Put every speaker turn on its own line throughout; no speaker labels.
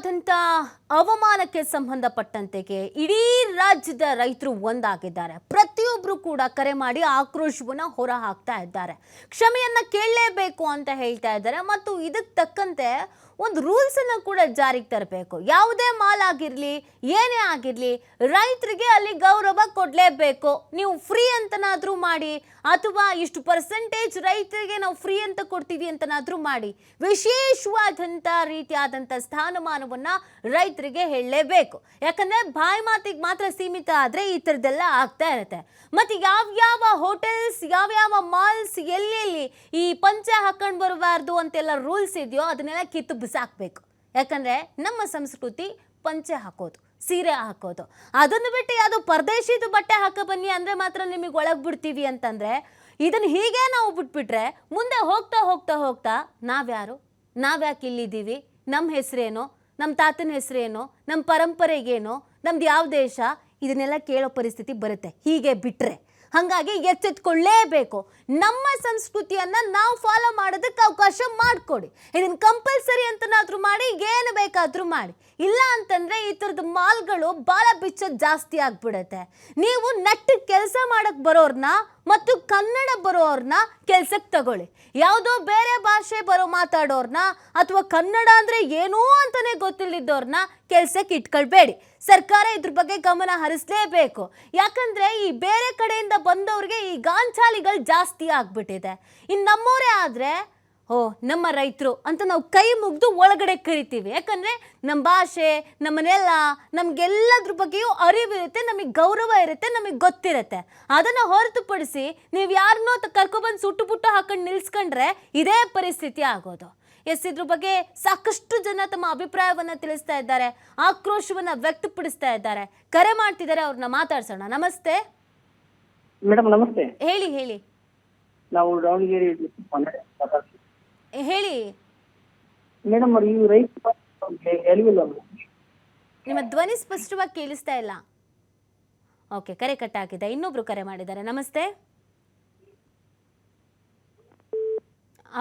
ವಿಶೇಷವಾದಂಥ ಅವಮಾನಕ್ಕೆ ಸಂಬಂಧಪಟ್ಟಂತೆಗೆ ಇಡೀ ರಾಜ್ಯದ ರೈತರು ಒಂದಾಗಿದ್ದಾರೆ. ಪ್ರತಿಯೊಬ್ಬರು ಕೂಡ ಕರೆ ಮಾಡಿ ಆಕ್ರೋಶವನ್ನು ಹೊರ ಹಾಕ್ತಾ ಇದ್ದಾರೆ. ಕ್ಷಮೆಯನ್ನ ಕೇಳಲೇಬೇಕು ಅಂತ ಹೇಳ್ತಾ ಇದ್ದಾರೆ. ಮತ್ತು ಇದಕ್ಕೆ ತಕ್ಕಂತೆ ಒಂದು ರೂಲ್ಸ್ ಅನ್ನು ಕೂಡ ಜಾರಿಗೆ ತರಬೇಕು. ಯಾವುದೇ ಮಾಲ್ ಆಗಿರಲಿ, ಏನೇ ಆಗಿರಲಿ, ರೈತರಿಗೆ ಅಲ್ಲಿ ಗೌರವ ಕೊಡಲೇಬೇಕು. ನೀವು ಫ್ರೀ ಅಂತನಾದರೂ ಮಾಡಿ, ಅಥವಾ ಇಷ್ಟು ಪರ್ಸೆಂಟೇಜ್ ರೈತರಿಗೆ ನಾವು ಫ್ರೀ ಅಂತ ಕೊಡ್ತೀವಿ ಅಂತನಾದರೂ ಮಾಡಿ. ವಿಶೇಷವಾದಂಥ ರೀತಿಯಾದಂಥ ಸ್ಥಾನಮಾನವನ್ನು ರೈತರಿಗೆ ಹೇಳಲೇಬೇಕು. ಯಾಕಂದರೆ ಬಾಯಿ ಮಾತಿಗೆ ಮಾತ್ರ ಸೀಮಿತ ಆದರೆ ಈ ಥರದ್ದೆಲ್ಲ ಆಗ್ತಾ ಇರುತ್ತೆ. ಮತ್ತು ಯಾವ್ಯಾವ ಹೋಟೆಲ್ಸ್, ಯಾವ್ಯಾವ ಮಾಲ್ಸ್, ಎಲ್ಲೆಲ್ಲಿ ಈ ಪಂಚೆ ಹಾಕೊಂಡು ಬರಬಾರ್ದು ಅಂತೆಲ್ಲ ರೂಲ್ಸ್ ಇದೆಯೋ ಅದನ್ನೆಲ್ಲ ಕಿತ್ತು ಬಿಸಾಕಬೇಕು. ಯಾಕಂದರೆ ನಮ್ಮ ಸಂಸ್ಕೃತಿ ಪಂಚೆ ಹಾಕೋದು, ಸೀರೆ ಹಾಕೋದು. ಅದನ್ನು ಬಿಟ್ಟು ಯಾವುದೋ ಪರದೇಶಿದು ಬಟ್ಟೆ ಹಾಕೋ ಬನ್ನಿ ಅಂದರೆ ಮಾತ್ರ ನಿಮಗೆ ಒಳಗೆ ಬಿಡ್ತೀವಿ ಅಂತಂದರೆ, ಇದನ್ನು ಹೀಗೆ ನಾವು ಬಿಟ್ಬಿಟ್ರೆ ಮುಂದೆ ಹೋಗ್ತಾ ಹೋಗ್ತಾ ಹೋಗ್ತಾ ನಾವ್ಯಾರು, ನಾವ್ಯಾಕೆ ಇಲ್ಲಿದ್ದೀವಿ, ನಮ್ಮ ಹೆಸರೇನೋ, ನಮ್ಮ ತಾತನ ಹೆಸರೇನೋ, ನಮ್ಮ ಪರಂಪರೆಗೇನೋ, ನಮ್ದು ಯಾವ ದೇಶ, ಇದನ್ನೆಲ್ಲ ಕೇಳೋ ಪರಿಸ್ಥಿತಿ ಬರುತ್ತೆ ಹೀಗೆ ಬಿಟ್ಟರೆ. ಹಾಗಾಗಿ ಎಚ್ಚೆತ್ಕೊಳ್ಳೇಬೇಕು. ನಮ್ಮ ಸಂಸ್ಕೃತಿಯನ್ನು ನಾವು ಫಾಲೋ ಮಾಡೋದಕ್ಕೆ ಅವಕಾಶ ಮಾಡಿಕೊಡಿ. ಇದನ್ನು ಕಂಪಲ್ಸರಿ ಅಂತನಾದರೂ ಮಾಡಿ, ಏನು ಬೇಕಾದರೂ ಮಾಡಿ. ಇಲ್ಲ ಅಂತಂದರೆ ಈ ಥರದ ಮಾಲ್ಗಳು ಭಾಳ ಬಿಚ್ಚೋದು ಜಾಸ್ತಿ ಆಗಿಬಿಡುತ್ತೆ. ನೀವು ನೆಟ್ಟಿಗೆ ಕೆಲಸ ಮಾಡೋಕ್ಕೆ ಬರೋರನ್ನ ಮತ್ತು ಕನ್ನಡ ಬರೋರನ್ನ ಕೆಲಸಕ್ಕೆ ತಗೊಳ್ಳಿ. ಯಾವುದೋ ಬೇರೆ ಭಾಷೆ ಮಾತಾಡೋರನ್ನ ಅಥವಾ ಕನ್ನಡ ಅಂದರೆ ಏನೂ ಅಂತಲೇ ಗೊತ್ತಿಲ್ಲದವ್ರನ್ನ ಕೆಲಸಕ್ಕೆ ಇಟ್ಕೊಳ್ಬೇಡಿ. ಸರ್ಕಾರ ಇದ್ರ ಬಗ್ಗೆ ಗಮನ ಹರಿಸಲೇಬೇಕು. ಯಾಕಂದರೆ ಈ ಬೇರೆ ಕಡೆಯಿಂದ ಬಂದವ್ರಿಗೆ ಈ ಗಾಂಚಾಲಿಗಳು ಜಾಸ್ತಿ ಆಗಿಬಿಟ್ಟಿದೆ. ಇನ್ನು ನಮ್ಮವರೇ ಆದರೆ ನಮ್ಮ ರೈತರು ಅಂತ ನಾವು ಕೈ ಮುಗಿದು ಒಳಗಡೆ ಕರಿತೀವಿ. ಯಾಕಂದರೆ ನಮ್ಮ ಭಾಷೆ, ನಮ್ಮ ನೆಲ, ನಮಗೆಲ್ಲದ್ರ ಬಗ್ಗೆಯೂ ಅರಿವಿರುತ್ತೆ, ನಮಗೆ ಗೌರವ ಇರುತ್ತೆ, ನಮಗೆ ಗೊತ್ತಿರುತ್ತೆ. ಅದನ್ನು ಹೊರತುಪಡಿಸಿ ನೀವು ಯಾರನ್ನೋ ಕರ್ಕೊಬಂದು ಸುಟ್ಟು ಪುಟ್ಟು ಹಾಕೊಂಡು ನಿಲ್ಸ್ಕೊಂಡ್ರೆ ಇದೇ ಪರಿಸ್ಥಿತಿ ಆಗೋದು. ಇದ್ರ ಬಗ್ಗೆ ಸಾಕಷ್ಟು ಜನ ತಮ್ಮ ಅಭಿಪ್ರಾಯವನ್ನು ತಿಳಿಸ್ತಾ ಇದ್ದಾರೆ, ಆಕ್ರೋಶವನ್ನು ವ್ಯಕ್ತಪಡಿಸ್ತಾ ಇದ್ದಾರೆ. ಕರೆ ಮಾಡ್ತಿದ್ದಾರೆ, ಅವ್ರನ್ನ ಮಾತಾಡ್ಸೋಣ. ನಮಸ್ತೆ
ಮೇಡಮ್. ನಮಸ್ತೆ.
ಹೇಳಿ ಹೇಳಿ.
ನಾವು ದಾವಣಗೆರೆ
ಹೇಳಿ
ಮೇಡಮ್. ಈ ರೈತ
ನಿಮ್ಮ ಧ್ವನಿ ಸ್ಪಷ್ಟವಾಗಿ ಕೇಳಿಸ್ತಾ ಇಲ್ಲ. ಓಕೆ, ಕರೆ ಕಟ್ ಆಗಿದೆ. ಇನ್ನೊಬ್ರು ಕರೆ ಮಾಡಿದ್ದಾರೆ. ನಮಸ್ತೆ.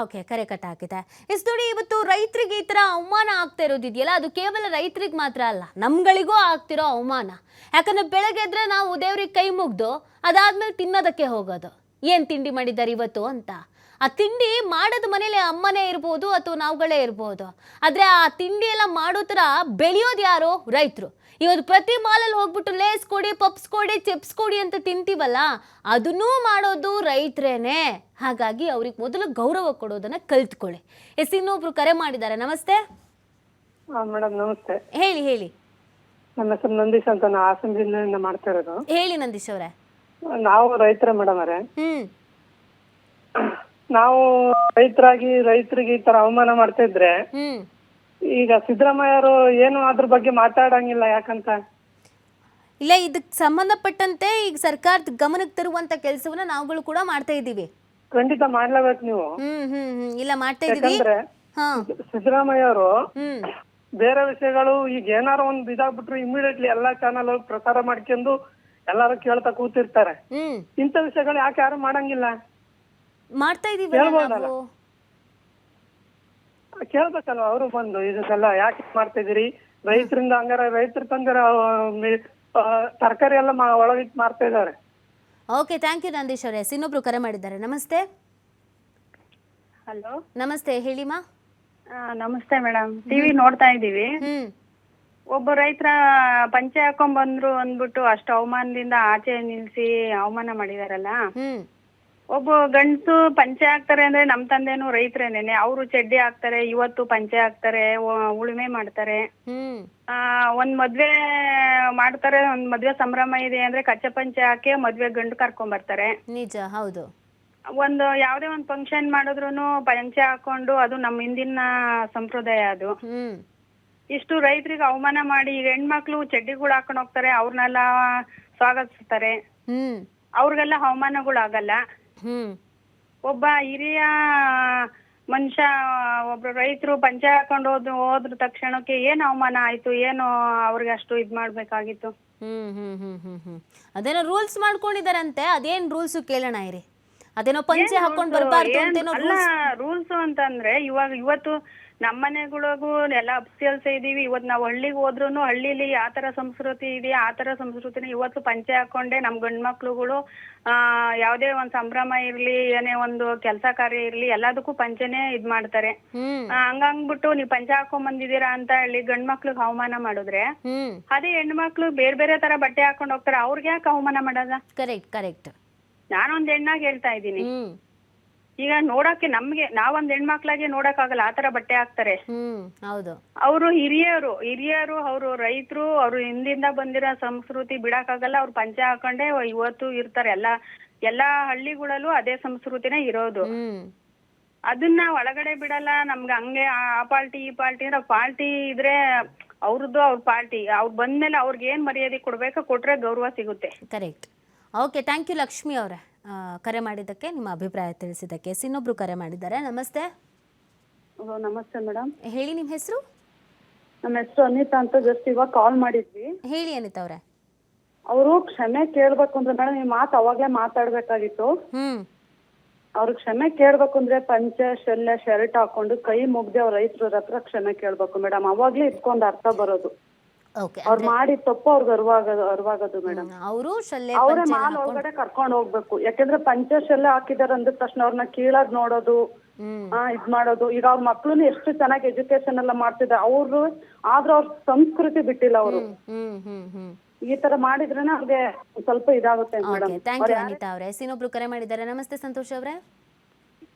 ಓಕೆ, ಕರೆ ಕಟ್ ಆಗಿದೆ. ನೋಡಿ, ಇವತ್ತು ರೈತರಿಗೆ ಈ ಥರ ಅವಮಾನ ಆಗ್ತಾ ಇರೋದಿದೆಯಲ್ಲ, ಅದು ಕೇವಲ ರೈತರಿಗೆ ಮಾತ್ರ ಅಲ್ಲ, ನಮ್ಗಳಿಗೂ ಆಗ್ತಿರೋ ಅವಮಾನ. ಯಾಕಂದರೆ ಬೆಳಗ್ಗೆ ಎದ್ರೆ ನಾವು ದೇವ್ರಿಗೆ ಕೈ ಮುಗ್ದು ಅದಾದ್ಮೇಲೆ ತಿನ್ನೋದಕ್ಕೆ ಹೋಗೋದು. ಏನು ತಿಂಡಿ ಮಾಡಿದ್ದಾರೆ ಇವತ್ತು ಅಂತ. ಆ ತಿಂಡಿ ಮಾಡೋದು ಮನೇಲಿ ಅಮ್ಮನೇ ಇರ್ಬೋದು ಅಥವಾ ನಾವುಗಳೇ ಇರ್ಬೋದು. ಆದರೆ ಆ ತಿಂಡಿ ಎಲ್ಲ ಮಾಡೋ ಥರ ಬೆಳೆಯೋದು ಯಾರು? ರೈತರು. ಇವತ್ತು ಪ್ರತಿ ಮಾಲಲ್ಲಿ ಹೋಗ್ಬಿಟ್ಟು ಲೇಸ್ ಕೊಡಿ, ಪಪ್ಸ್ ಕೊಡಿ, ಚಿಪ್ಸ್ ಕೊಡಿ ಅಂತ ತಿಂತೀವಲ್ಲ, ಅದನ್ನೂ ಮಾಡೋದು ರೈತರೇನೆ. ಹಾಗಾಗಿ ಅವ್ರಿಗೆ ಮೊದಲು ಗೌರವ ಕೊಡೋದನ್ನ ಕಲ್ತ್ಕೊಳ್ಳಿ. ಇನ್ನೊಬ್ರು ಕರೆ ಮಾಡಿದ್ದಾರೆ. ನಮಸ್ತೆ
ಮೇಡಮ್. ನಮಸ್ತೆ.
ಹೇಳಿ ಹೇಳಿ.
ನನ್ನ ಹೆಸರು ನಂದೀಶ್ ಅಂತ, ನಾನು ಹಾಸನ ಜಿಲ್ಲೆಯಿಂದ ಮಾಡ್ತಾ ಇರೋದು.
ಹೇಳಿ ನಂದೀಶ್ ಅವರೇ.
ನಾವು ರೈತರ ಮೇಡಮ್ ಅವರೇ. ನಾವು ರೈತರಾಗಿ ರೈತರಿಗೆ ಈ ತರ ಅವಮಾನ ಮಾಡ್ತಾ ಇದ್ರೆ ಈಗ ಸಿದ್ದರಾಮಯ್ಯರು ಏನು ಅದ್ರ ಬಗ್ಗೆ ಮಾತಾಡಂಗಿಲ್ಲ. ಯಾಕಂತ
ಇಲ್ಲ, ಇದಕ್ಕೆ ಸಂಬಂಧಪಟ್ಟಂತೆ ಈಗ ಸರ್ಕಾರದ ಗಮನಕ್ಕೆ ತರುವಂತ ಕೆಲಸವನ್ನ ನಾವುಗಳು ಕೂಡ ಮಾಡ್ತಾ ಇದ್ದೀವಿ.
ಖಂಡಿತ ಮಾಡ್ಲೇಬೇಕು ನೀವು.
ಇಲ್ಲ, ಮಾಡ್ತಾ ಇದೀವಿ.
ಸಿದ್ದರಾಮಯ್ಯವರು ಬೇರೆ ವಿಷಯಗಳು ಈಗ ಏನಾರು ಒಂದ್ ಇದಾಗ್ಬಿಟ್ರು ಇಮಿಡಿಯೇಟ್ಲಿ ಎಲ್ಲಾ ಚಾನಲ್ ಪ್ರಸಾರ ಮಾಡ್ಕೊಂಡು ಎಲ್ಲಾರು ಕೇಳ್ತಾ ಕೂತಿರ್ತಾರೆ. ಇಂಥ ವಿಷಯಗಳು ಯಾಕೆ ಯಾರು ಮಾಡಂಗಿಲ್ಲ?
ಮಾಡ್ತಾ ಇದೀವಿ.
ಕೇಳ್ಬೇಕಲ್ವ ಅವರು ಬಂದು, ಇದೆಲ್ಲ ಯಾಕೆ ಮಾಡ್ತಾ ಇದೀರಿ? ರೈತರಿಂದ ಹಂಗಾರ ರೈತರ ತಂಗಾರ ತರಕಾರಿ ಎಲ್ಲ ಒಳಗಿಟ್ಟು ಮಾಡ್ತಾ ಇದಾರೆ.
ಓಕೆ, ಥ್ಯಾಂಕ್ ಯು ನಂದೀಶ್ ಅವರೇ. ಇನ್ನೊಬ್ರು ಕರೆ ಮಾಡಿದ್ದಾರೆ. ನಮಸ್ತೆ.
ಹಲೋ,
ನಮಸ್ತೆ. ಹೇಳಿಮಾ.
ನಮಸ್ತೆ ಮೇಡಮ್. ಟಿವಿ ನೋಡ್ತಾ ಇದೀವಿ. ಒಬ್ಬ ರೈತರ ಪಂಚೆ ಹಾಕೊಂಡ್ ಬಂದ್ರು ಅಂದ್ಬಿಟ್ಟು ಅಷ್ಟು ಅವಮಾನದಿಂದ ಆಚೆ ನಿಲ್ಸಿ ಅವಮಾನ ಮಾಡಿದಾರಲ್ಲ. ಒಬ್ಬ ಗಂಡಸು ಪಂಚೆ ಹಾಕ್ತಾರೆ ಅಂದ್ರೆ ನಮ್ ತಂದೆನು ರೈತರೇನೇನೆ. ಅವರು ಚಡ್ಡಿ ಹಾಕ್ತಾರೆ, ಇವತ್ತು ಪಂಚೆ ಹಾಕ್ತಾರೆ, ಉಳುಮೆ ಮಾಡ್ತಾರೆ. ಒಂದ್ ಮದ್ವೆ ಮಾಡ್ತಾರೆ, ಒಂದ್ ಮದ್ವೆ ಸಂಭ್ರಮ ಇದೆ ಅಂದ್ರೆ ಕಚ್ಚೆ ಪಂಚೆ ಹಾಕಿ ಮದ್ವೆ ಗಂಡು ಕರ್ಕೊಂಡ್ ಬರ್ತಾರೆ.
ನಿಜ, ಹೌದು.
ಒಂದು ಯಾವ್ದೇ ಒಂದ್ ಫಂಕ್ಷನ್ ಮಾಡಿದ್ರುನು ಪಂಚೆ ಹಾಕೊಂಡು, ಅದು ನಮ್ ಹಿಂದಿನ ಸಂಪ್ರದಾಯ ಅದು. ಇಷ್ಟು ರೈತರಿಗೆ ಅವಮಾನ ಮಾಡಿ ಈಗ ಹೆಣ್ಮಕ್ಳು ಚಡ್ಡಿಗಳು ಹಾಕೊಂಡ್ ಹೋಗ್ತಾರೆ, ಅವ್ರನ್ನೆಲ್ಲ ಸ್ವಾಗತಿಸ್ತಾರೆ. ಅವ್ರಿಗೆಲ್ಲ ಅವಮಾನಗಳಾಗಲ್ಲ. ಒಬ್ಬ ಹಿರಿಯ ಮನುಷ್ಯ ಒಬ್ರು ರೈತರು ಪಂಚೆ ಹಾಕೊಂಡು ಹೋದ್ರ ತಕ್ಷಣಕ್ಕೆ ಏನ್ ಅವಮಾನ ಆಯ್ತು? ಏನು ಅವ್ರಿಗೆ ಅಷ್ಟು ಇದ್ ಮಾಡ್ಬೇಕಾಗಿತ್ತು?
ಅದೇನೋ ರೂಲ್ಸ್ ಮಾಡ್ಕೊಂಡಿದಾರಂತೆ. ಅದೇನ್ ರೂಲ್ಸ್ ಕೇಳೋಣ ಇರಿ. ಅದೇನೋ ಪಂಚೆ ಹಾಕೊಂಡ್ ಬರಬಾರ್ದು ಅಂತೇನೋ
ರೂಲ್ಸ್ ಅಂತಂದ್ರೆ ಇವತ್ತು ನಮ್ಮನೆಗಳಿಗೂ ಎಲ್ಲ ಅಪ್ಸಿಯಲ್ಸ ಇದೀವಿ. ಇವತ್ತು ನಾವು ಹಳ್ಳಿಗೆ ಹೋದ್ರುನು ಹಳ್ಳಿಲಿ ಯಾವ ತರ ಸಂಸ್ಕೃತಿ ಇದೆಯಾ ಆ ತರ ಸಂಸ್ಕೃತಿನ ಇವತ್ತು ಪಂಚೆ ಹಾಕೊಂಡೆ ನಮ್ ಗಂಡ್ ಮಕ್ಳುಗಳು ಯಾವ್ದೇ ಒಂದ್ ಸಂಭ್ರಮ ಇರ್ಲಿ ಏನೇ ಒಂದು ಕೆಲಸ ಕಾರ್ಯ ಇರ್ಲಿ ಎಲ್ಲದಕ್ಕೂ ಪಂಚೆನೆ ಇದ್ ಮಾಡ್ತಾರೆ. ಹಂಗಂದ್ಬಿಟ್ಟು ನೀವ್ ಪಂಚೆ ಹಾಕೊಂಡ್ ಬಂದಿದೀರಾ ಅಂತ ಹೇಳಿ ಗಂಡ್ ಮಕ್ಳಿಗೆ ಅವಮಾನ ಮಾಡಿದ್ರೆ ಅದೇ ಹೆಣ್ಮಕ್ಳು ಬೇರೆ ಬೇರೆ ತರ ಬಟ್ಟೆ ಹಾಕೊಂಡ್ ಹೋಗ್ತಾರೆ. ಅವ್ರಿಗೆ ಯಾಕೆ ಅವಮಾನ ಮಾಡೋದ?
Correct correct.
ನಾನೊಂದ್ ಹೆಣ್ಣಾಗಿ ಹೇಳ್ತಾ ಇದ್ದೀನಿ. ಈಗ ನೋಡಕ್ಕೆ ನಮ್ಗೆ ನಾವೊಂದ್ ಹೆಣ್ಮಕ್ಳಾಗಿ ನೋಡಕ್ ಆಗಲ್ಲ ಆ ತರ ಬಟ್ಟೆ ಹಾಕ್ತಾರೆ.
ಹೌದು.
ಅವರು ಹಿರಿಯರು ಅವರು ರೈತರು ಅವ್ರು ಹಿಂದಿಂದ ಬಂದಿರೋ ಸಂಸ್ಕೃತಿ ಬಿಡಕ್ಕಾಗಲ್ಲ. ಅವ್ರು ಪಂಚೆ ಹಾಕೊಂಡೆ ಇವತ್ತು ಇರ್ತಾರೆ. ಎಲ್ಲಾ ಹಳ್ಳಿಗಳಲ್ಲೂ ಅದೇ ಸಂಸ್ಕೃತಿನೇ ಇರೋದು. ಅದನ್ನ ಒಳಗಡೆ ಬಿಡಲ್ಲ. ನಮ್ಗೆ ಹಂಗೆ ಆ ಪಾರ್ಟಿ ಈ ಪಾರ್ಟಿ ಅಂದ್ರೆ ಪಾರ್ಟಿ ಇದ್ರೆ ಅವ್ರದ್ದು ಅವ್ರ ಪಾರ್ಟಿ ಅವ್ರು ಬಂದ್ಮೇಲೆ ಅವ್ರಿಗೆ ಏನ್ ಮರ್ಯಾದೆ ಕೊಡ್ಬೇಕು ಕೊಟ್ರೆ ಗೌರವ ಸಿಗುತ್ತೆ.
Correct. Okay, thank you Lakshmi ಅವರೇ, ಕರೆ ಮಾಡಿದ್ದಕ್ಕೆ, ನಿಮ್ಮ ಅಭಿಪ್ರಾಯ ತಿಳಿಸಿದ್ದಕ್ಕೆ. ಇನ್ನೊಬ್ರು ಕರೆ ಮಾಡಿದ್ದಾರೆ. ನಮಸ್ತೆ.
ನಮಸ್ತೆ ಮೇಡಮ್.
ಹೇಳಿ, ನಿಮ್ಮ ಹೆಸರು?
ನಮ್ಮ ಹೆಸರು ಅನಿತಾ ಅಂತ. ಜಸ್ಟ್ ಇವಾಗ ಕಾಲ್ ಮಾಡಿದ್ವಿ.
ಹೇಳಿ ಅನಿತಾ ಅವರೇ.
ಅವರು ಕ್ಷಮೆ ಕೇಳ್ಬೇಕು ಅಂದ್ರೆ ಮೇಡಮ್ ಈ ಮಾತು ಅವಾಗ್ಲೇ ಮಾತಾಡ್ಬೇಕಾಗಿತ್ತು. ಅವ್ರಿಗೆ ಕ್ಷಮೆ ಕೇಳ್ಬೇಕು ಅಂದ್ರೆ ಪಂಚೆ ಶೆಲ್ಲೆ ಶರ್ಟ್ ಹಾಕೊಂಡು ಕೈ ಮುಗ್ದೆ ಅವ್ರ ರೈತರ ಹತ್ರ ಕ್ಷಮೆ ಕೇಳ್ಬೇಕು ಮೇಡಮ್. ಅವಾಗ್ಲೇ ಇದ್ಕೊಂಡ್ ಅರ್ಥ ಬರೋದು. ಅವ್ರು ಮಾಡಿ ತಪ್ಪು ಅವ್ರಿಗೆ ಅರಿವಾಗೋದು ಮೇಡಮ್. ಅವರೇ ಮಾಲ್ ಒಳಗಡೆ ಕರ್ಕೊಂಡ್ ಹೋಗ್ಬೇಕು. ಯಾಕಂದ್ರೆ ಪಂಚೆ ಶೆಲ್ಲೆ ಹಾಕಿದಾರೆ ಅಂದ ತಕ್ಷಣ ಅವ್ರನ್ನ ಕೀಳಾಗ್ ನೋಡೋದು, ಇದ್ ಮಾಡೋದು. ಈಗ ಅವ್ರ ಮಕ್ಳುನು ಎಷ್ಟು ಚೆನ್ನಾಗಿ ಎಜುಕೇಶನ್ ಎಲ್ಲ ಮಾಡ್ತಿದ್ದಾರೆ ಅವ್ರು, ಆದ್ರೂ ಅವ್ರ ಸಂಸ್ಕೃತಿ ಬಿಟ್ಟಿಲ್ಲ ಅವರು. ಈ ತರ ಮಾಡಿದ್ರೇನೆ ಅವ್ರಿಗೆ ಸ್ವಲ್ಪ ಇದಾಗುತ್ತೆ ಮೇಡಮ್.
ಥ್ಯಾಂಕ್ ಯು ಅನಿತಾ ಅವರೇ. ಇನ್ನೊಬ್ರು ಕರೆ ಮಾಡಿದ್ದಾರೆ. ನಮಸ್ತೆ ಸಂತೋಷ್ ಅವರೇ.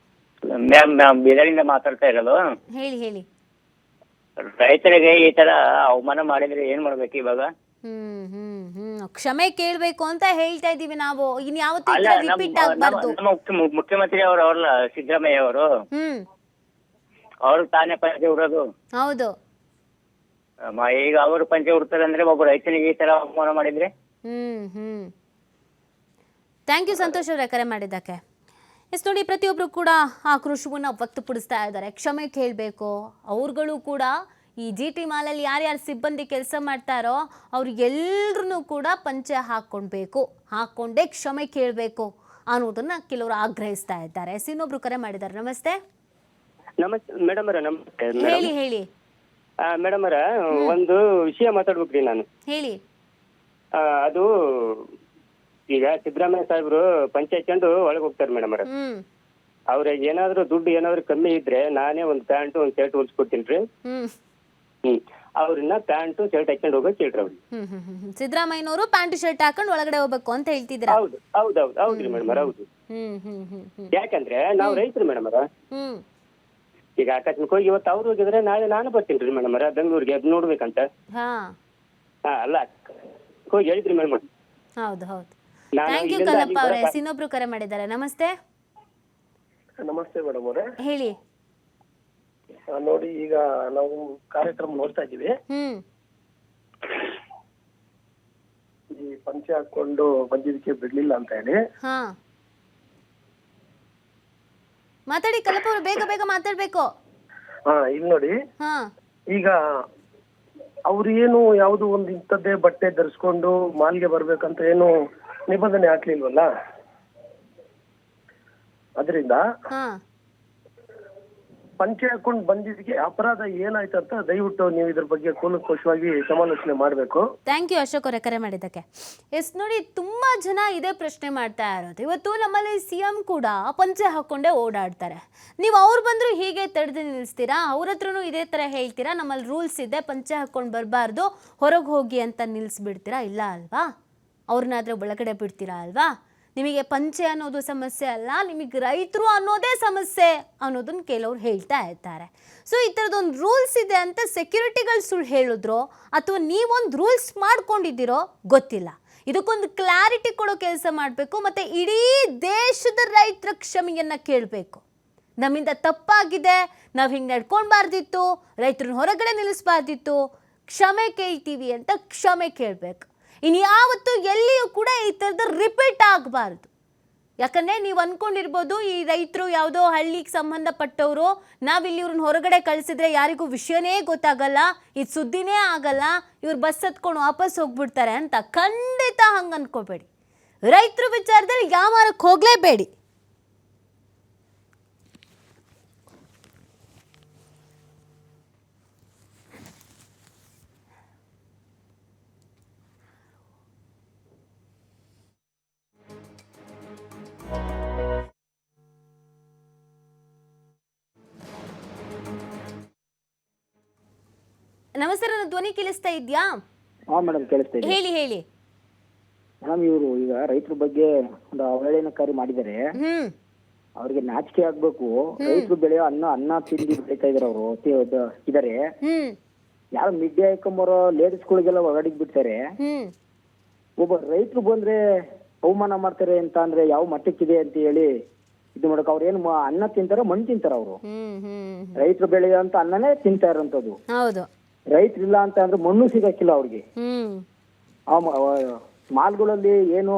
ಮ್ಯಾಮ್ ಬೀದರಿಂದ ಮಾತಾಡ್ತಾ ಇರೋದು.
ಹೇಳಿ ಹೇಳಿ.
ರೈತರಿಗೆ ಈ ತರ ಅವಮಾನ ಮಾಡಿದ್ರೆ ಏನ್ ಮಾಡ್ಬೇಕು ಇವಾಗ?
ಕ್ಷಮೆ ಕೇಳ್ಬೇಕು ಅಂತ ಹೇಳ್ತಾ ಇದೀವಿ ನಾವು. ಇನ್ ಯಾವತ್ತೂ ರಿಪೀಟ್ ಆಗಬಾರ್ದು.
ಮುಖ್ಯಮಂತ್ರಿ ಅವ್ರಲ್ಲ ಸಿದ್ದರಾಮಯ್ಯ ಅವರು, ಅವ್ರು ತಾನೇ ಪಂಚೆ ಉಡೋದು.
ಹೌದು.
ಈಗ ಅವರು ಪಂಚೆ ಉಡ್ತಾರೆ ಅಂದ್ರೆ ಒಬ್ಬ ರೈತನಿಗೆ ಈ ತರ ಅವಮಾನ ಮಾಡಿದ್ರೆ?
ಥ್ಯಾಂಕ್ ಯು ಸಂತೋಷ್ ಅವರೇ ಕರೆ ಮಾಡಿದ್ದಕ್ಕೆ. ನೋಡಿ, ಪ್ರತಿಯೊಬ್ಬರು ಕೂಡ ಆಕ್ರೋಶವನ್ನು ವ್ಯಕ್ತಪಡಿಸ್ತಾ ಇದ್ದಾರೆ. ಕ್ಷಮೆ ಕೇಳಬೇಕು. ಅವ್ರುಗಳು ಕೂಡ ಈ GT ಮಾಲಲ್ಲಿ ಯಾರ್ಯಾರು ಸಿಬ್ಬಂದಿ ಕೆಲಸ ಮಾಡ್ತಾರೋ ಅವ್ರಿಗೆಲ್ಲರೂ ಕೂಡ ಪಂಚೆ ಹಾಕೊಂಡೇ ಕ್ಷಮೆ ಕೇಳಬೇಕು ಅನ್ನೋದನ್ನ ಕೆಲವರು ಆಗ್ರಹಿಸ್ತಾ ಇದ್ದಾರೆ. ಇನ್ನೊಬ್ರು ಕರೆ ಮಾಡಿದ್ದಾರೆ. ನಮಸ್ತೆ.
ನಮಸ್ತೆ ಮೇಡಮ್ ಅವರ. ನಮಸ್ತೆ.
ಹೇಳಿ ಹೇಳಿ.
ಮೇಡಮ್ ಅವರ, ಒಂದು ವಿಷಯ ಮಾತಾಡ್ಬೇಕ್ರಿ ನಾನು.
ಹೇಳಿ.
ಅದು ಈಗ ಸಿದ್ದರಾಮಯ್ಯ ಸಾಹೇಬ್ರು ಪಂಚೆ ಹಾಕೊಂಡು ಒಳಗೆ ಹೋಗ್ತಾರೆ ಮೇಡಮ್ ಅವರ. ಅವ್ರಿಗೆ ಏನಾದ್ರು ದುಡ್ಡು ಏನಾದ್ರು ಕಮ್ಮಿ ಇದ್ರೆ ನಾನೇ ಒಂದು ಪ್ಯಾಂಟ್ ಒಂದು ಶರ್ಟ್ ಹೊಲ್ಸ್ಕೊಡ್ತೀನಿ. ಅವ್ರನ್ನ ಪ್ಯಾಂಟು ಶರ್ಟ್ ಹಾಕೊಂಡು ಹೋಗಕ್ ಹೇಳ್ರಿ ಅವ್ರಿಗೆ.
ಸಿದ್ದರಾಮಯ್ಯನವರು ಪ್ಯಾಂಟ್ ಶರ್ಟ್ ಹಾಕೊಂಡು ಒಳಗಡೆ ಹೋಗ್ಬೇಕು ಅಂತ ಹೇಳ್ತಿದ್ರ?
ಹೌದ್ರಿ ಮೇಡಮ್ ಅವರ. ಹೌದು. ಯಾಕಂದ್ರೆ ನಾವು ರೈತರು ಮೇಡಮ್ ಅವರ. ಈಗ ಅಕಸ್ಮಾತ್ ಹೋಗಿ ಇವತ್ತು ಅವ್ರು ಹೋಗಿದ್ರೆ ನಾಳೆ ನಾನು ಬರ್ತೀನಿ ಮೇಡಮ್ ಅವರ ಬೆಂಗಳೂರಿಗೆ ಅದ್ ನೋಡ್ಬೇಕಂತ. ಅಲ್ಲ ಹೋಗಿ ಹೇಳಿದ್ರಿ ಮೇಡಮ್.
ಹೌದು ಹೌದು. ಥ್ಯಾಂಕ್ ಯು ಕಲ್ಲಪ್ಪ ಅವರೇ. ಇನ್ನೊಬ್ರು ಕರೆ ಮಾಡಿದ್ದಾರೆ. ನಮಸ್ತೆ.
ನಮಸ್ತೆ ಮೇಡಮ್ ಅವರೇ.
ಹೇಳಿ.
ನೋಡಿ, ಈಗ ನಾವು ಕಾರ್ಯಕ್ರಮ ನೋಡ್ತಾ ಇದೀವಿ. ಈ ಪಂಚೆ ಹಾಕೊಂಡು ಬಂದಿದ್ದಕ್ಕೆ ಬಿಡ್ಲಿಲ್ಲ ಅಂತ ಹೇಳಿ.
ಮಾತಾಡಿ ಕಲ್ಲಪ್ಪ ಅವರು, ಬೇಗ ಬೇಗ ಮಾತಾಡ್ಬೇಕು.
ಇಲ್ಲಿ ನೋಡಿ, ಈಗ ಅವ್ರು ಏನು ಯಾವ್ದು ಒಂದು ಇಂಥದ್ದೇ ಬಟ್ಟೆ ಧರಿಸ್ಕೊಂಡು ಮಾಲ್ಗೆ ಬರ್ಬೇಕಂತ ಏನು ನಿಬಂಧನೆ ಹಾಕ್ಲಿಲ್ವಲ್ಲ. ಅದರಿಂದ ಪಂಚೆ ಹಾಕೊಂಡು ಬಂದಿದ್ದಕ್ಕೆ ಅಪರಾಧ ಏನಾಯ್ತು ಅಂತ ದಯವಿಟ್ಟು ನೀವು ಇದ್ರ ಬಗ್ಗೆ ಕೂಲಂಕುಷವಾಗಿ ಸಮಾಲೋಚನೆ ಮಾಡಬೇಕು.
ಥ್ಯಾಂಕ್ ಯು ಅಶೋಕ್ ಅವರೇ ಕರೆ ಮಾಡಿದ್ದಕ್ಕೆ. ನೋಡಿ, ತುಂಬಾ ಜನ ಇದೇ ಪ್ರಶ್ನೆ ಮಾಡ್ತಾ ಇರೋದು. ಇವತ್ತು ನಮ್ಮಲ್ಲಿ CM ಕೂಡ ಪಂಚೆ ಹಾಕೊಂಡೇ ಓಡಾಡ್ತಾರೆ. ನೀವು ಅವ್ರು ಬಂದ್ರು ಹೀಗೆ ತಡೆದು ನಿಲ್ಲಿಸ್ತೀರಾ? ಅವ್ರ ಹತ್ರನೂ ಇದೇ ತರ ಹೇಳ್ತೀರಾ ನಮ್ಮಲ್ಲಿ ರೂಲ್ಸ್ ಇದೆ, ಪಂಚೆ ಹಾಕೊಂಡು ಬರಬಾರ್ದು, ಹೊರಗೆ ಹೋಗಿ ಅಂತ ನಿಲ್ಲಿಸ್ಬಿಡ್ತೀರಾ? ಇಲ್ಲ ಅಲ್ವಾ? ಅವ್ರನ್ನಾದ್ರೆ ಒಳಗಡೆ ಬಿಡ್ತೀರಾ ಅಲ್ವಾ? ನಿಮಗೆ ಪಂಚೆ ಅನ್ನೋದು ಸಮಸ್ಯೆ ಅಲ್ಲ, ನಿಮಗೆ ರೈತರು ಅನ್ನೋದೇ ಸಮಸ್ಯೆ ಅನ್ನೋದನ್ನ ಕೆಲವ್ರು ಹೇಳ್ತಾ ಇರ್ತಾರೆ. ಸೊ ಈ ಥರದೊಂದು ರೂಲ್ಸ್ ಇದೆ ಅಂತ ಸೆಕ್ಯೂರಿಟಿಗಳು ಸುಳ್ಳು ಹೇಳಿದ್ರೋ ಅಥವಾ ನೀವೊಂದು ರೂಲ್ಸ್ ಮಾಡ್ಕೊಂಡಿದ್ದೀರೋ ಗೊತ್ತಿಲ್ಲ. ಇದಕ್ಕೊಂದು ಕ್ಲಾರಿಟಿ ಕೊಡೋ ಕೆಲಸ ಮಾಡಬೇಕು. ಮತ್ತು ಇಡೀ ದೇಶದ ರೈತರ ಕ್ಷಮೆಯನ್ನು ಕೇಳಬೇಕು. ನಮ್ಮಿಂದ ತಪ್ಪಾಗಿದೆ, ನಾವು ಹಿಂಗೆ ನಡ್ಕೊಳ್ಬಾರ್ದಿತ್ತು, ರೈತರನ್ನ ಹೊರಗಡೆ ನಿಲ್ಲಿಸಬಾರ್ದಿತ್ತು, ಕ್ಷಮೆ ಕೇಳ್ತೀವಿ ಅಂತ ಕ್ಷಮೆ ಕೇಳಬೇಕು. ಇನ್ಯಾವತ್ತೂ ಎಲ್ಲಿಯೂ ಕೂಡ ಈ ಥರದ ರಿಪೀಟ್ ಆಗಬಾರ್ದು. ಯಾಕಂದರೆ ನೀವು ಅಂದ್ಕೊಂಡಿರ್ಬೋದು ಈ ರೈತರು ಯಾವುದೋ ಹಳ್ಳಿಗೆ ಸಂಬಂಧಪಟ್ಟವರು, ನಾವಿಲ್ಲಿ ಇವ್ರನ್ನ ಹೊರಗಡೆ ಕಳಿಸಿದ್ರೆ ಯಾರಿಗೂ ವಿಷಯನೇ ಗೊತ್ತಾಗಲ್ಲ, ಇದು ಸುದ್ದಿನೇ ಆಗಲ್ಲ, ಇವ್ರು ಬಸ್ ಹತ್ಕೊಂಡು ವಾಪಸ್ ಹೋಗ್ಬಿಡ್ತಾರೆ ಅಂತ. ಖಂಡಿತ ಹಂಗೆ ಅಂದ್ಕೋಬೇಡಿ. ರೈತರ ವಿಚಾರದಲ್ಲಿ ಯಾವಾರಕ್ಕೆ ಹೋಗಲೇಬೇಡಿ. ನಮಸ್ತೆ, ನನ್ನ ಧ್ವನಿ ಕೇಳಿಸ್ತಾ ಇದ್ಯಾ?
ಹಾಂ ಮೇಡಮ್, ಕೇಳಿಸ್ತಾ ಇದೆ.
ಹೇಳಿ ಹೇಳಿ.
ಮೇಡಮ್, ಇವರು ಈಗ ರೈತರ ಬಗ್ಗೆ ಒಂದು ಅವಹೇಳನಕಾರಿ ಮಾಡಿದ್ದಾರೆ. ಅವ್ರಿಗೆ ನಾಚಿಕೆ ಆಗ್ಬೇಕು. ರೈತರು ಬೆಳೆಯೋ ಅನ್ನ ತಿಂಡಿ ಬೆಳೀತಾ ಇದಾರೆ ಅವರು ಇದಾರೆ. ಯಾರು ಮಿಡ್ಡೆ ಹಾಕೊಂಬರೋ ಲೇಡೀಸ್ಗಳಿಗೆಲ್ಲ ಹೊರಡಿಗೆ ಬಿಡ್ತಾರೆ. ಒಬ್ಬ ರೈತರು ಬಂದ್ರೆ ಅವಮಾನ ಮಾಡ್ತಾರೆ ಅಂತ ಅಂದ್ರೆ ಯಾವ ಮಟ್ಟಕ್ಕಿದೆ ಅಂತ ಹೇಳಿ ಇದು ಮಾಡಕ್ ಅವ್ರ ಏನು ಅನ್ನ ತಿಂತಾರ, ಮಣ್ಣು ತಿಂತಾರ ಅವರು. ರೈತರು ಬೆಳೆಯೋ ಅಂತ ಅನ್ನನೇ ತಿಂತಾ ಇರೋಂಥದ್ದು.
ಹೌದು.
ರೈತರಿಲ್ಲ ಅಂತ ಅಂದ್ರೆ ಮಣ್ಣು ಸಿಗಕ್ಕಿಲ್ಲ ಅವ್ರಿಗೆ. ಮಾಲ್ಗಳಲ್ಲಿ ಏನು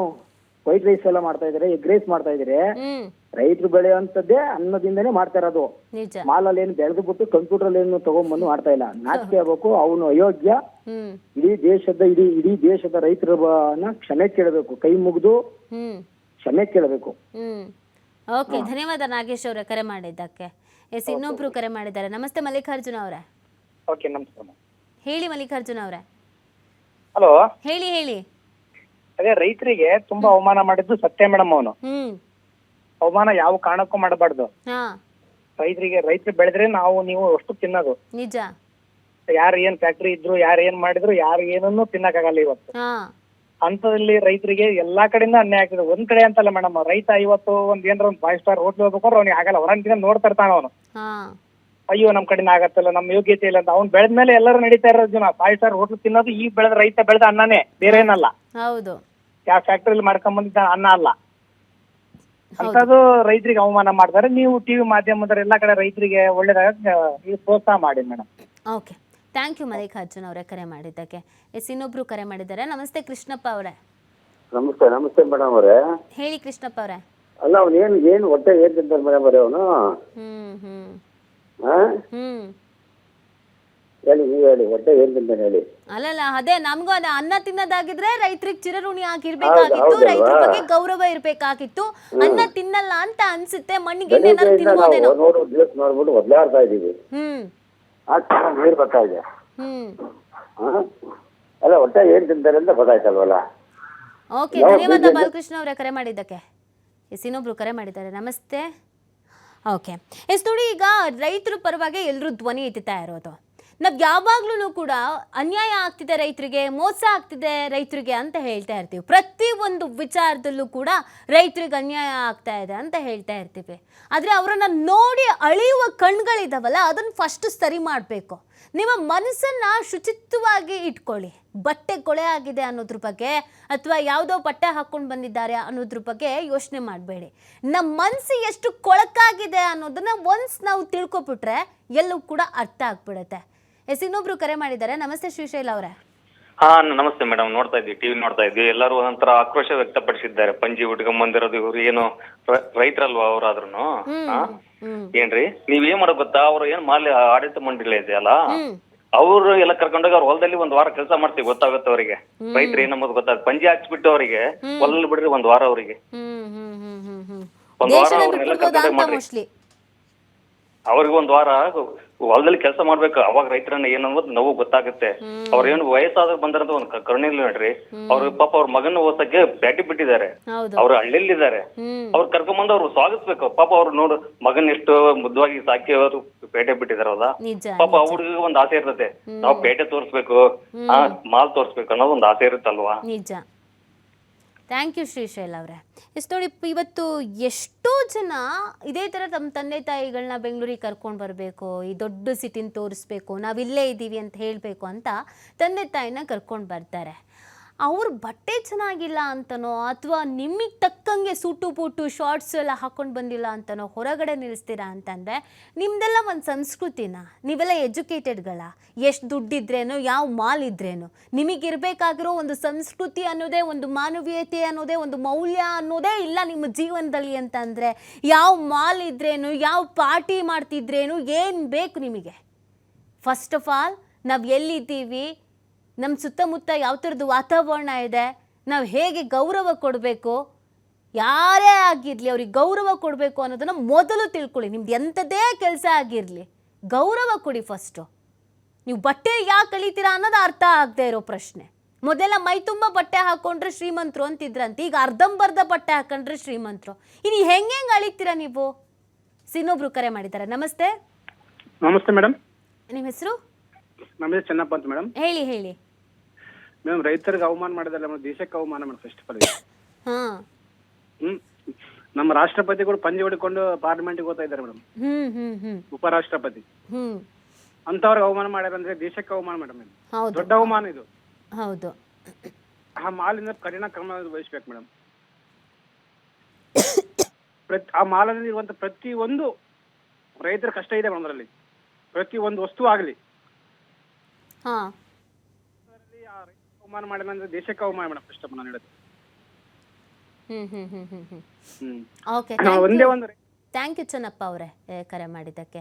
ವೈಟ್ ರೈಸ್ ಎಲ್ಲ ಮಾಡ್ತಾ ಇದಾರೆ, ಎಗ್ ರೈಸ್ ಮಾಡ್ತಾ ಇದಾರೆ. ರೈತರು ಬೆಳೆಯುವಂತದ್ದೇ ಅನ್ನದಿಂದನೇ ಮಾಡ್ತಾ ಇರೋದು. ಮಾಲಲ್ಲಿ ಏನು ಬೆಳೆದು ಬಿಟ್ಟು ಕಂಪ್ಯೂಟರ್ ಅಲ್ಲಿ ಏನು ತಗೊಂಡ್ಬಂದು ಮಾಡ್ತಾ ಇಲ್ಲ. ನಾಚಿಕೆ ಆಗ್ಬೇಕು. ಅವನು ಅಯೋಗ್ಯ. ಇಡೀ ದೇಶದ ರೈತರನ್ನ ಕ್ಷಮೆ ಕೇಳಬೇಕು. ಕೈ ಮುಗಿದು ಕ್ಷಮೆ ಕೇಳಬೇಕು.
ಓಕೆ, ಧನ್ಯವಾದ ನಾಗೇಶ್ ಅವರೇ ಕರೆ ಮಾಡಿದ್ದಕ್ಕೆ. ಎಸ್, ಇನ್ನೊಬ್ರು ಕರೆ ಮಾಡಿದ್ದಾರೆ. ನಮಸ್ತೆ ಮಲ್ಲಿಕಾರ್ಜುನ ಅವರೇ.
ಓಕೆ, ನಮಸ್ಕಾರ.
ಹೇಳಿ ಮಲ್ಲಿಕಾರ್ಜುನ ಅವರೇ.
ಹಲೋ,
ಹೇಳಿ ಹೇಳಿ.
ಅದೇ ರೈತರಿಗೆ ತುಂಬಾ ಅವಮಾನ ಮಾಡಿದ್ದು ಸತ್ಯ ಮೇಡಮ್. ಅವನು ಅವಮಾನ ಯಾವ ಕಾರಣಕ್ಕೂ ಮಾಡಬಾರ್ದು. ರೈತರು ಬೆಳೆದ್ರೆ ನೀವು ಅಷ್ಟು ತಿನ್ನೋದು
ನಿಜ.
ಯಾರು ಏನ್ ಫ್ಯಾಕ್ಟ್ರಿ ಇದ್ರು, ಯಾರು ಏನ್ ಮಾಡಿದ್ರು, ಯಾರು ಏನನ್ನು ತಿನ್ನಕ್ಕಾಗಲ್ಲ ಇವತ್ತು. ಅಂತದಲ್ಲಿ ರೈತರಿಗೆ ಎಲ್ಲಾ ಕಡೆಯಿಂದ ಅನ್ಯಾಯ ಆಗ್ತದೆ. ಒಂದ್ ಕಡೆ ಅಂತಲ್ಲ ಮೇಡಮ್. ರೈತ ಇವತ್ತು ಏನಾರ ಒಂದ್ 5 ಸ್ಟಾರ್ ಹೋಟ್ಲ್ ಹೋಗ್ಬೇಕಾದ್ರೆ ಅವ್ನಿಗೆ ಆಗಲ್ಲ. ಹೊರಗಿನ ನೋಡ್ತಾ ಇರ್ತಾನ ಅವನು. ಅಯ್ಯೋ ನಮ್ ಕಡೆಯಿಂದ ಆಗತ್ತಲ್ಲ, ನಮ್ ಯೋಗ್ಯತೆ ಇಲ್ಲ ಅಂತ. ಅವ್ನು ಬೆಳೆದ್ಮೇಲೆ ಎಲ್ಲರೂ ನಡೀತಾ ಇರೋದು ಜನ 5 ಸ್ಟಾರ್ ಹೋಟ್ಲ್ ತಿನ್ನೋದು. ಈಗ ಬೆಳೆದ ರೈತ ಬೆಳೆದ ಅನ್ನನೇ, ಬೇರೆ ಏನಲ್ಲ.
ಹೌದು,
ಯಾವ ಫ್ಯಾಕ್ಟ್ರಿಯಲ್ಲಿ ಮಾಡ್ಕೊಂಡ್ ಬಂದಿದ್ದ ಅನ್ನ ಅಲ್ಲ. ಅಂತದ್ದು ರೈತರಿಗೆ ಅವಮಾನ ಮಾಡ್ತಾರೆ. ನೀವು ಟಿವಿ ಮಾಧ್ಯಮದಲ್ಲಿ ಎಲ್ಲಾ ಕಡೆ ರೈತರಿಗೆ ಒಳ್ಳೇದಾಗ ಪ್ರೋತ್ಸಾಹ ಮಾಡಿ madam.
Okay, thank you Mallikarjun ಅವರೇ ಕರೆ ಮಾಡಿದ್ದಕ್ಕೆ. ಎಸ್, ಇನ್ನೊಬ್ರು ಕರೆ ಮಾಡಿದ್ದಾರೆ. ನಮಸ್ತೆ ಕೃಷ್ಣಪ್ಪ ಅವರೇ.
ನಮಸ್ತೆ. ನಮಸ್ತೆ ಮೇಡಮ್ ಅವರೇ.
ಹೇಳಿ ಕೃಷ್ಣಪ್ಪ ಅವರೇ.
ಅಲ್ಲ, ಅವನು ಏನು ಹೊಟ್ಟೆ ಏನ್ ತಿಂತಾರೆ ಮೇಡಮ್ ಅವರೇ ಅವನು? ಹೇಳಿ, ನೀವು ಹೇಳಿ, ಹೊಟ್ಟೆ ಏನ್ ತಿಂತಾನೆ ಹೇಳಿ.
ಅಲ್ಲಲ್ಲ, ಅದೇ ನಮ್ಗೂ ಅದೇ ಅನ್ನ ತಿನ್ನೋದಾಗಿದ್ರೆ ರೈತರಿಗೆ ಚಿರಋಣಿ ಆಗಿರ್ಬೇಕಾಗಿತ್ತು, ರೈತರ ಬಗ್ಗೆ ಗೌರವ ಇರ್ಬೇಕಾಗಿತ್ತು. ಅನ್ನ ತಿನ್ನಲ್ಲ ಅಂತ ಅನ್ಸುತ್ತೆ, ಮಣ್ಣಿಗೆ ಏನಾದ್ರು ತಿನ್ಬೋದೇನೋ.
ನೋಡ್ಬಿಟ್ಟು ಒದ್ಲಾಡ್ತಾ ಇದೀವಿ. ನೀರ್ ಬರ್ತಾ ಇದೆ. ಅಲ್ಲ, ಹೊಟ್ಟೆ ಏನ್ ತಿಂತಾರೆ ಅಂತ ಗೊತ್ತಾಯ್ತಲ್ವಲ್ಲ.
ಓಕೆ, ಧನ್ಯವಾದ ಬಾಲಕೃಷ್ಣ ಅವರೇ ಕರೆ ಮಾಡಿದ್ದಕ್ಕೆ. ಎಸ್, ಇನ್ನೊಬ್ರು ಕರೆ ಮಾಡಿದ್ದಾರೆ. ನಮಸ್ತೆ. ಓಕೆ, ಎಸ್ ನೋಡಿ, ಈಗ ರೈತರ ಪರವಾಗಿ ಎಲ್ಲರೂ ಧ್ವನಿ ಎತ್ತುತ್ತಾ ಇರೋದು. ನಾವು ಯಾವಾಗ್ಲೂ ಕೂಡ ಅನ್ಯಾಯ ಆಗ್ತಿದೆ ರೈತರಿಗೆ, ಮೋಸ ಆಗ್ತಿದೆ ರೈತರಿಗೆ ಅಂತ ಹೇಳ್ತಾ ಇರ್ತೀವಿ. ಪ್ರತಿ ಒಂದು ವಿಚಾರದಲ್ಲೂ ಕೂಡ ರೈತರಿಗೆ ಅನ್ಯಾಯ ಆಗ್ತಾ ಇದೆ ಅಂತ ಹೇಳ್ತಾ ಇರ್ತೀವಿ. ಆದರೆ ಅವರನ್ನು ನೋಡಿ ಅಳೆಯುವ ಕಣ್ಗಳಿದಾವಲ್ಲ, ಅದನ್ನು ಫಸ್ಟ್ ಸರಿ ಮಾಡಬೇಕು. ನಿಮ್ಮ ಮನಸ್ಸನ್ನು ಶುಚಿತ್ವವಾಗಿ ಇಟ್ಕೊಳ್ಳಿ. ಬಟ್ಟೆ ಕೊಳೆ ಆಗಿದೆ ಅನ್ನೋದ್ರ ಬಗ್ಗೆ, ಅಥವಾ ಯಾವುದೋ ಬಟ್ಟೆ ಹಾಕ್ಕೊಂಡು ಬಂದಿದ್ದಾರೆ ಅನ್ನೋದ್ರ ಬಗ್ಗೆ ಯೋಚನೆ ಮಾಡಬೇಡಿ. ನಮ್ಮ ಮನಸ್ಸು ಎಷ್ಟು ಕೊಳಕಾಗಿದೆ ಅನ್ನೋದನ್ನ ಒನ್ಸ್ ನಾವು ತಿಳ್ಕೊಬಿಟ್ರೆ ಎಲ್ಲೂ ಕೂಡ ಅರ್ಥ ಆಗ್ಬಿಡುತ್ತೆ. ಎಸ್, ಇನ್ನೊಬ್ರು ಕರೆ ಮಾಡಿದ್ದಾರೆ. ನಮಸ್ತೆ ಶ್ರೀಶೈಲ್ ಅವರೇ.
ಹಾ, ನಮಸ್ತೆ ಮೇಡಮ್. ನೋಡ್ತಾ ಇದ್ವಿ, ಟಿವಿ ನೋಡ್ತಾ ಇದ್ವಿ. ಎಲ್ಲರೂ ಒಂಥರ ಆಕ್ರೋಶ ವ್ಯಕ್ತಪಡಿಸಿದ್ದಾರೆ. ಪಂಜಿ ಉಟ್ಕೊಂಡ್ ಬಂದಿರೋದು ಇವ್ರು ಏನು ರೈತರಲ್ವಾ ಅವ್ರಾದ್ರೂನು. ಏನ್ರಿ ನೀವ್ ಏನ್ ಮಾಡೋ ಗೊತ್ತಾ, ಅವ್ರು ಏನ್ ಮಾಲಿ ಆಡಳಿತ ಮಂಡಳಿ ಇದೆಯಲ್ಲ, ಅವ್ರು ಎಲ್ಲ ಕರ್ಕೊಂಡೋಗಿ ಅವ್ರ ಹೊಲದಲ್ಲಿ 1 ವಾರ ಕೆಲಸ ಮಾಡ್ತೀವಿ, ಗೊತ್ತಾಗುತ್ತೆ ಅವ್ರಿಗೆ ರೈತರು ಏನಂಬುದು ಗೊತ್ತಾಗ. ಪಂಜಿ ಹಾಕ್ಸ್ಬಿಟ್ಟು ಅವರಿಗೆ ಹೊಲ ಬಿಡ್ರಿ 1 ವಾರ, ಅವರಿಗೆ 1 ವಾರ ಅವ್ರನ್ನೆಲ್ಲ ಕರ್ಕೊಂಡೋಗಿ ಮಾಡ್ರಿ. ಅವ್ರಿಗೆ 1 ವಾರ ಹೊಲದಲ್ಲಿ ಕೆಲಸ ಮಾಡ್ಬೇಕು. ಅವಾಗ ರೈತರನ್ನ ಏನನ್ನೋದು ನೋವು ಗೊತ್ತಾಗುತ್ತೆ. ಅವ್ರೇನು ವಯಸ್ಸಾದ್ರು ಬಂದಿರೋದು ಒಂದು ಕರುಣೆ ಇಲ್ಲ ನೋಡ್ರಿ. ಅವ್ರ ಪಾಪ ಅವ್ರ ಮಗನ ಓದಕ್ಕೆ ಬ್ಯಾಟಿ ಬಿಟ್ಟಿದ್ದಾರೆ. ಅವ್ರು ಹಳ್ಳಿಲಿದ್ದಾರೆ. ಅವ್ರು ಕರ್ಕೊಂಡ್ಬಂದು ಅವ್ರು ಸ್ವಾಗತಿಸ್ಬೇಕು. ಪಾಪ ಅವ್ರು ನೋಡು, ಮಗನ್ ಎಷ್ಟು ಮುದ್ದವಾಗಿ ಸಾಕಿ ಅವರು ಪೇಟೆ ಬಿಟ್ಟಿದಾರಲ್ಲ. ಪಾಪ ಅವ್ರಿಗೆ ಒಂದ್ ಆಸೆ ಇರ್ತದೆ, ನಾವು ಪೇಟೆ ತೋರಿಸ್ಬೇಕು, ಮಾಲ್ ತೋರಿಸ್ಬೇಕು ಅನ್ನೋದು ಒಂದು ಆಸೆ ಇರುತ್ತಲ್ವಾ.
ನಿಜ. ಥ್ಯಾಂಕ್ ಯು ಶ್ರೀಶೈಲ್ ಅವರೇ. ಎಷ್ಟು ನೋಡಿ, ಇವತ್ತು ಎಷ್ಟೋ ಜನ ಇದೇ ಥರ ತಮ್ಮ ತಂದೆ ತಾಯಿಗಳನ್ನ ಬೆಂಗಳೂರಿಗೆ ಕರ್ಕೊಂಡು ಬರಬೇಕು, ಈ ದೊಡ್ಡ ಸಿಟಿನ ತೋರಿಸ್ಬೇಕು, ನಾವಿಲ್ಲೇ ಇದ್ದೀವಿ ಅಂತ ಹೇಳಬೇಕು ಅಂತ ತಂದೆ ತಾಯಿನ ಕರ್ಕೊಂಡು ಬರ್ತಾರೆ. ಅವ್ರ ಬಟ್ಟೆ ಚೆನ್ನಾಗಿಲ್ಲ ಅಂತನೋ, ಅಥವಾ ನಿಮಗೆ ತಕ್ಕಂಗೆ ಸೂಟು ಬೂಟು ಶಾರ್ಟ್ಸ್ ಎಲ್ಲ ಹಾಕ್ಕೊಂಡು ಬಂದಿಲ್ಲ ಅಂತನೋ ಹೊರಗಡೆ ನಿಲ್ಲಿಸ್ತೀರಾ ಅಂತಂದರೆ ನಿಮ್ಮದೆಲ್ಲ ಒಂದು ಸಂಸ್ಕೃತಿನ, ನೀವೆಲ್ಲ ಎಜುಕೇಟೆಡ್ಗಳ, ಎಷ್ಟು ದುಡ್ಡಿದ್ರೇನು, ಯಾವ ಮಾಲ್ ಇದ್ರೇನು, ನಿಮಗಿರಬೇಕಾಗಿರೋ ಒಂದು ಸಂಸ್ಕೃತಿ ಅನ್ನೋದೇ, ಒಂದು ಮಾನವೀಯತೆ ಅನ್ನೋದೇ, ಒಂದು ಮೌಲ್ಯ ಅನ್ನೋದೇ ಇಲ್ಲ ನಿಮ್ಮ ಜೀವನದಲ್ಲಿ ಅಂತಂದರೆ, ಯಾವ ಮಾಲ್ ಇದ್ರೇನು, ಯಾವ ಪಾರ್ಟಿ ಮಾಡ್ತಿದ್ರೇನು, ಏನು ಬೇಕು ನಿಮಗೆ? ಫಸ್ಟ್ ಆಫ್ ಆಲ್ ನಾವು ಎಲ್ಲಿದ್ದೀವಿ, ನಮ್ಮ ಸುತ್ತಮುತ್ತ ಯಾವ ಥರದ್ದು ವಾತಾವರಣ ಇದೆ, ನಾವು ಹೇಗೆ ಗೌರವ ಕೊಡಬೇಕು, ಯಾರೇ ಆಗಿರಲಿ ಅವ್ರಿಗೆ ಗೌರವ ಕೊಡಬೇಕು ಅನ್ನೋದನ್ನು ಮೊದಲು ತಿಳ್ಕೊಳ್ಳಿ. ನಿಮ್ದು ಎಂಥದ್ದೇ ಕೆಲಸ ಆಗಿರಲಿ, ಗೌರವ ಕೊಡಿ ಫಸ್ಟು. ನೀವು ಬಟ್ಟೆ ಯಾಕೆ ಕಲಿತೀರಾ ಅನ್ನೋದು ಅರ್ಥ ಆಗದೆ ಇರೋ ಪ್ರಶ್ನೆ. ಮೊದಲೆಲ್ಲ ಮೈ ತುಂಬ ಬಟ್ಟೆ ಹಾಕ್ಕೊಂಡ್ರೆ ಶ್ರೀಮಂತರು ಅಂತಿದ್ರಂತೆ, ಈಗ ಅರ್ಧಂಬರ್ಧ ಬಟ್ಟೆ ಹಾಕೊಂಡ್ರೆ ಶ್ರೀಮಂತರು. ಇನ್ನು ಹೆಂಗೆ ಅಳಿತೀರಾ ನೀವು? ಇನ್ನೊಬ್ರು ಕರೆ ಮಾಡಿದ್ದಾರೆ. ನಮಸ್ತೆ.
ನಮಸ್ತೆ ಮೇಡಮ್.
ನಿಮ್ಮ ಹೆಸರು?
ನಮ್ಮ ಹೆಸರು ಚೆನ್ನಪ್ಪ ಅಂತ ಮೇಡಮ್.
ಹೇಳಿ ಹೇಳಿ.
ಮೇಡಮ್ ರೈತರಿಗೆ ಅವಮಾನ ಮಾಡಿದಲ್ಲ ಮೇಡಮ್, ದೇಶಕ್ಕೆ ಅವಮಾನ ಮೇಡಮ್ ಫಸ್ಟ್ ಆಫ್ ಆಲ್.
ಹಾ
ನಮ್ಮ ರಾಷ್ಟ್ರಪತಿಗಳು ಪಂಜೆ ಹೊಡಿಕೊಂಡು ಪಾರ್ಲಿಮೆಂಟ್ಗೆ ಹೋಗ್ತಾ ಇದ್ದಾರೆ ಮೇಡಮ್, ಉಪರಾಷ್ಟ್ರಪತಿ. ಅಂತವ್ರಿಗೆ ಅವಮಾನ ಮಾಡ್ಯಾರಂದ್ರೆ ದೇಶಕ್ಕೆ ಅವಮಾನ ಮೇಡಮ್.
ಹೌದು
ದೊಡ್ಡ ಅವಮಾನ ಇದು.
ಹೌದು.
ಆ ಮಾಲಿನ ಕಠಿಣ ಕ್ರಮ ವಹಿಸ್ಬೇಕು ಮೇಡಮ್. ಆ ಮಾಲಲ್ಲಿ ಇರುವಂತ ಪ್ರತಿ ಒಂದು ರೈತರ ಕಷ್ಟ ಇದೆ ಮೇಡಮ್. ಅದರಲ್ಲಿ ಪ್ರತಿ ಒಂದು ವಸ್ತು ಆಗಲಿ ಅವಮಾನ ಮಾಡಿಲ್ಲ ಅಂದ್ರೆ ದೇಶಕ್ಕೆ ಅವಮಾನ ಮೇಡಮ್ ಫಸ್ಟ್ ಆಫ್ ನಾನು ಹೇಳೋದು.
ಓಕೆ,
ಒಂದೇ ಒಂದು
ಥ್ಯಾಂಕ್ ಯು ಚೆನ್ನಪ್ಪ ಅವರೇ ಕರೆ ಮಾಡಿದ್ದಕ್ಕೆ.